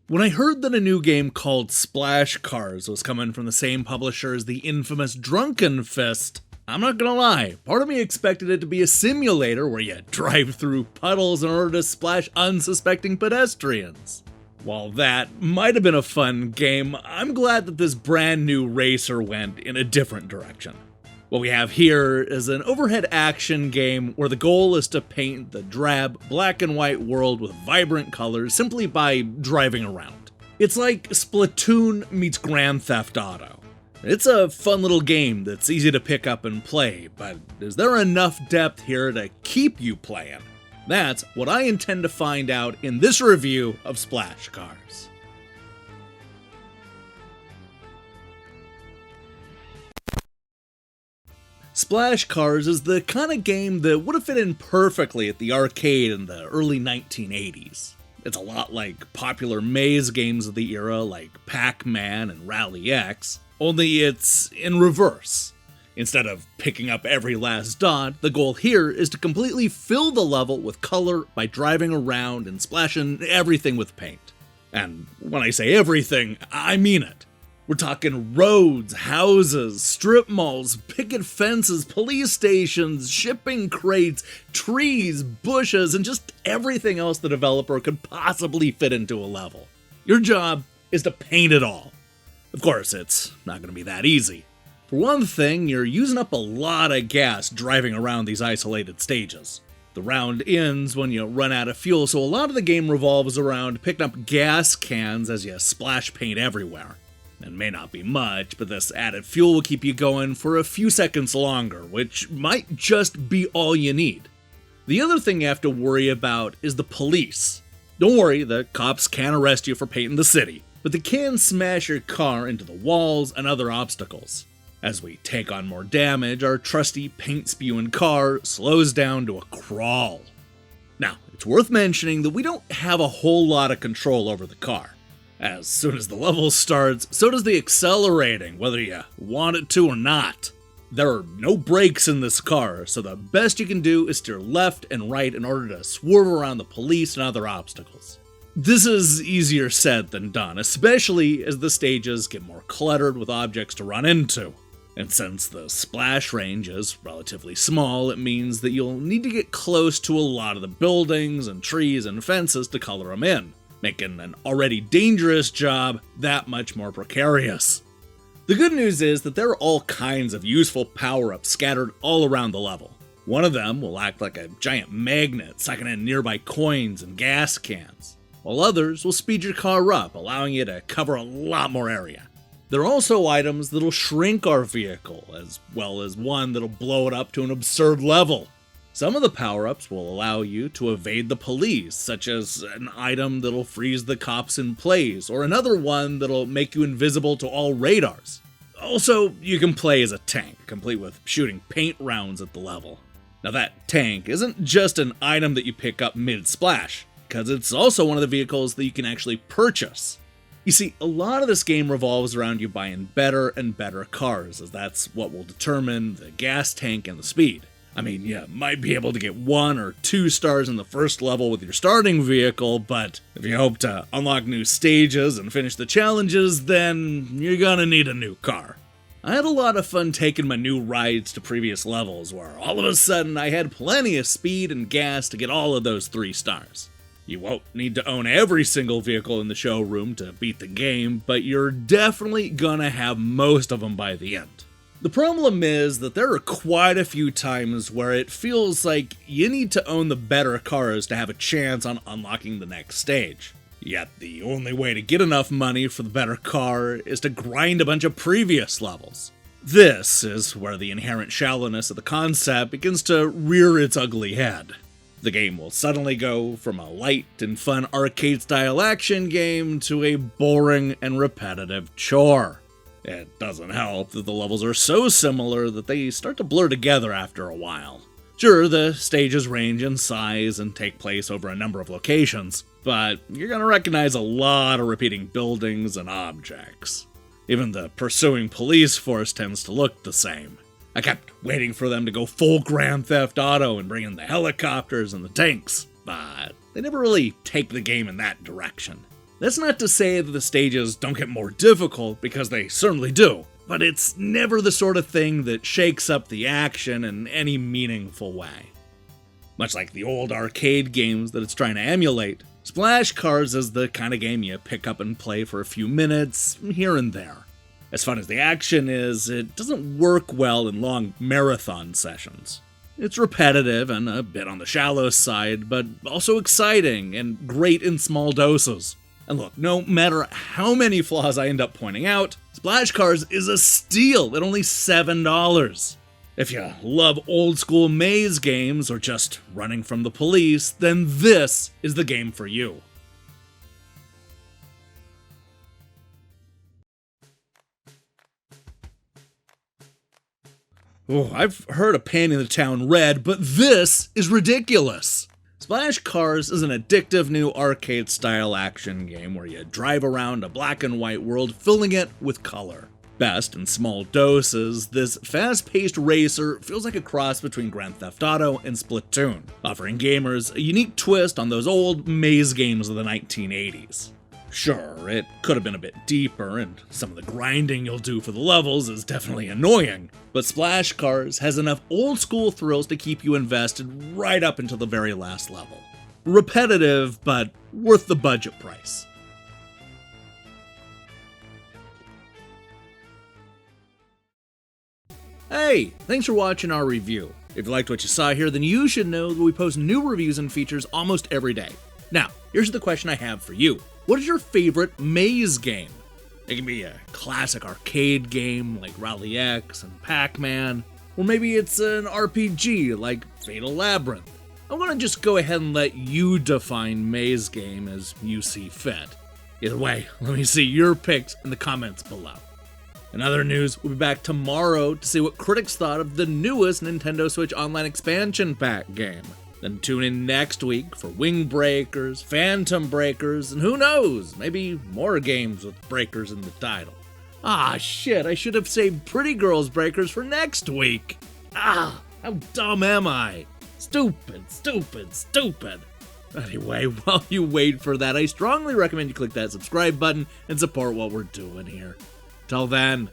When I heard that a new game called Splash Cars was coming from the same publisher as the infamous Drunken Fist, I'm not gonna lie, part of me expected it to be a simulator where you drive through puddles in order to splash unsuspecting pedestrians. While that might have been a fun game, I'm glad that this brand new racer went in a different direction. What we have here is an overhead action game where the goal is to paint the drab, black and white world with vibrant colors simply by driving around. It's like Splatoon meets Grand Theft Auto. It's a fun little game that's easy to pick up and play, but is there enough depth here to keep you playing? That's what I intend to find out in this review of Splash Cars. Splash Cars is the kind of game that would have fit in perfectly at the arcade in the early 1980s. It's a lot like popular maze games of the era like Pac-Man and Rally X, only it's in reverse. Instead of picking up every last dot, the goal here is to completely fill the level with color by driving around and splashing everything with paint. And when I say everything, I mean it. We're talking roads, houses, strip malls, picket fences, police stations, shipping crates, trees, bushes, and just everything else the developer could possibly fit into a level. Your job is to paint it all. Of course, it's not going to be that easy. For one thing, you're using up a lot of gas driving around these isolated stages. The round ends when you run out of fuel, so a lot of the game revolves around picking up gas cans as you splash paint everywhere. It may not be much, but this added fuel will keep you going for a few seconds longer, which might just be all you need. The other thing you have to worry about is the police. Don't worry, the cops can't arrest you for painting the city, but they can smash your car into the walls and other obstacles. As we take on more damage, our trusty paint-spewing car slows down to a crawl. Now, it's worth mentioning that we don't have a whole lot of control over the car. As soon as the level starts, so does the accelerating, whether you want it to or not. There are no brakes in this car, so the best you can do is steer left and right in order to swerve around the police and other obstacles. This is easier said than done, especially as the stages get more cluttered with objects to run into. And since the splash range is relatively small, it means that you'll need to get close to a lot of the buildings and trees and fences to color them in, making an already dangerous job that much more precarious. The good news is that there are all kinds of useful power-ups scattered all around the level. One of them will act like a giant magnet, sucking in nearby coins and gas cans, while others will speed your car up, allowing you to cover a lot more area. There are also items that'll shrink our vehicle, as well as one that'll blow it up to an absurd level. Some of the power-ups will allow you to evade the police, such as an item that'll freeze the cops in place, or another one that'll make you invisible to all radars. Also, you can play as a tank, complete with shooting paint rounds at the level. Now that tank isn't just an item that you pick up mid-splash, because it's also one of the vehicles that you can actually purchase. You see, a lot of this game revolves around you buying better and better cars, as that's what will determine the gas tank and the speed. I mean, you might be able to get 1 or 2 stars in the first level with your starting vehicle, but if you hope to unlock new stages and finish the challenges, then you're gonna need a new car. I had a lot of fun taking my new rides to previous levels, where all of a sudden I had plenty of speed and gas to get all of those 3 stars. You won't need to own every single vehicle in the showroom to beat the game, but you're definitely gonna have most of them by the end. The problem is that there are quite a few times where it feels like you need to own the better cars to have a chance on unlocking the next stage. Yet the only way to get enough money for the better car is to grind a bunch of previous levels. This is where the inherent shallowness of the concept begins to rear its ugly head. The game will suddenly go from a light and fun arcade-style action game to a boring and repetitive chore. It doesn't help that the levels are so similar that they start to blur together after a while. Sure, the stages range in size and take place over a number of locations, but you're gonna recognize a lot of repeating buildings and objects. Even the pursuing police force tends to look the same. I kept waiting for them to go full Grand Theft Auto and bring in the helicopters and the tanks, but they never really take the game in that direction. That's not to say that the stages don't get more difficult, because they certainly do, but it's never the sort of thing that shakes up the action in any meaningful way. Much like the old arcade games that it's trying to emulate, Splash Cars is the kind of game you pick up and play for a few minutes here and there. As fun as the action is, it doesn't work well in long marathon sessions. It's repetitive and a bit on the shallow side, but also exciting and great in small doses. And look, no matter how many flaws I end up pointing out, Splash Cars is a steal at only $7. If you love old school maze games or just running from the police, then this is the game for you. Oh, I've heard of painting the town red, but this is ridiculous. Splash Cars is an addictive new arcade-style action game where you drive around a black and white world, filling it with color. Best in small doses, this fast-paced racer feels like a cross between Grand Theft Auto and Splatoon, offering gamers a unique twist on those old maze games of the 1980s. Sure, it could have been a bit deeper, and some of the grinding you'll do for the levels is definitely annoying, but Splash Cars has enough old-school thrills to keep you invested right up until the very last level. Repetitive, but worth the budget price. Hey, thanks for watching our review. If you liked what you saw here, then you should know that we post new reviews and features almost every day. Now, here's the question I have for you. What is your favorite maze game? It can be a classic arcade game like Rally X and Pac-Man, or maybe it's an RPG like Fatal Labyrinth. I want to just go ahead and let you define maze game as you see fit. Either way, let me see your picks in the comments below. In other news, we'll be back tomorrow to see what critics thought of the newest Nintendo Switch Online expansion pack game. Then tune in next week for Wing Breakers, Phantom Breakers, and who knows, maybe more games with breakers in the title. Ah, shit, I should have saved Pretty Girls Breakers for next week. Ah, how dumb am I? Stupid, stupid, stupid. Anyway, while you wait for that, I strongly recommend you click that subscribe button and support what we're doing here. Till then,